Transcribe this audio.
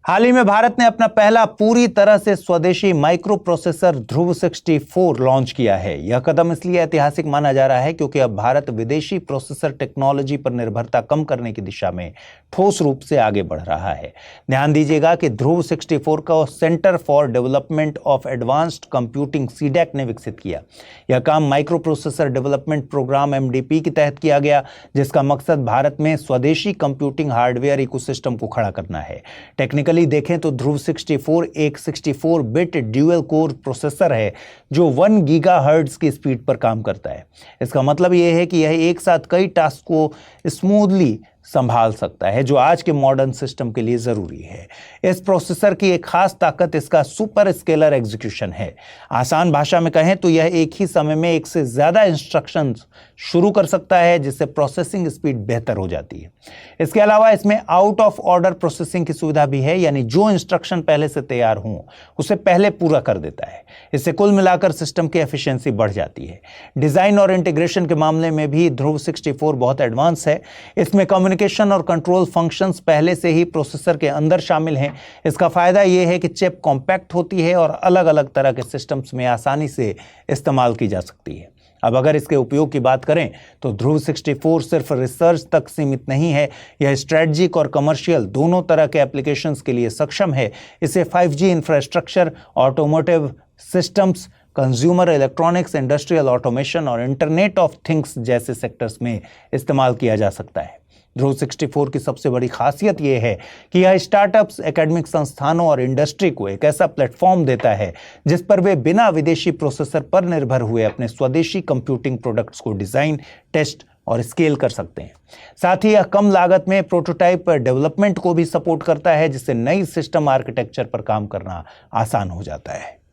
हाल ही में भारत ने अपना पहला पूरी तरह से स्वदेशी माइक्रो प्रोसेसर ध्रुव 64 लॉन्च किया है। यह कदम इसलिए ऐतिहासिक माना जा रहा है क्योंकि अब भारत विदेशी प्रोसेसर टेक्नोलॉजी पर निर्भरता कम करने की दिशा में ठोस रूप से आगे बढ़ रहा है। ध्यान दीजिएगा कि ध्रुव 64 का centre for development of advanced computing CDAC ने विकसित किया। यह काम microprocessor development programme MDP के तहत किया गया, जिसका मकसद भारत में स्वदेशी कंप्यूटिंग हार्डवेयर इकोसिस्टम को खड़ा करना है। टेक्निकली देखें तो ध्रुव 64 एक 64 बिट ड्यूअल कोर प्रोसेसर है जो 1 गीगाहर्ट्ज की स्पीड पर काम करता है। इसका मतलब यह है कि यह एक साथ कई टास्क को स्मूथली संभाल सकता है, जो आज के मॉडर्न सिस्टम के लिए जरूरी है। इस प्रोसेसर की एक खास ताकत इसका सुपर स्केलर एग्जीक्यूशन है। आसान भाषा में कहें तो यह एक ही समय में एक से ज्यादा इंस्ट्रक्शंस शुरू कर सकता है, जिससे प्रोसेसिंग स्पीड बेहतर हो जाती है। इसके अलावा इसमें आउट ऑफ ऑर्डर प्रोसेसिंग की सुविधा भी है, यानी जो इंस्ट्रक्शन पहले से तैयार हों उसे पहले पूरा कर देता है। इससे कुल मिलाकर सिस्टम की एफिशिएंसी बढ़ जाती है। डिजाइन और इंटीग्रेशन के मामले में भी ध्रुव 64 बहुत एडवांस है। इसमें कम्युनिकेशन और कंट्रोल फंक्शंस पहले से ही प्रोसेसर के अंदर शामिल हैं। इसका फायदा यह है कि चिप कॉम्पैक्ट होती है और अलग अलग तरह के सिस्टम्स में आसानी से इस्तेमाल की जा सकती है। अब अगर इसके उपयोग की बात करें तो ध्रुव 64 सिर्फ रिसर्च तक सीमित नहीं है, यह स्ट्रेटजिक और कमर्शियल दोनों तरह के एप्लीकेशंस के लिए सक्षम है। इसे 5G infrastructure, automotive systems, consumer electronics, industrial automation और इंटरनेट ऑफ थिंग्स जैसे सेक्टर्स में इस्तेमाल किया जा सकता है। ध्रुव 64 की सबसे बड़ी खासियत यह है कि यह स्टार्टअप्स, एकेडमिक संस्थानों और इंडस्ट्री को एक ऐसा प्लेटफॉर्म देता है जिस पर वे बिना विदेशी प्रोसेसर पर निर्भर हुए अपने स्वदेशी कंप्यूटिंग प्रोडक्ट्स को डिजाइन, टेस्ट और स्केल कर सकते हैं। साथ ही यह कम लागत में प्रोटोटाइप डेवलपमेंट को भी सपोर्ट करता है, जिससे नई सिस्टम आर्किटेक्चर पर काम करना आसान हो जाता है।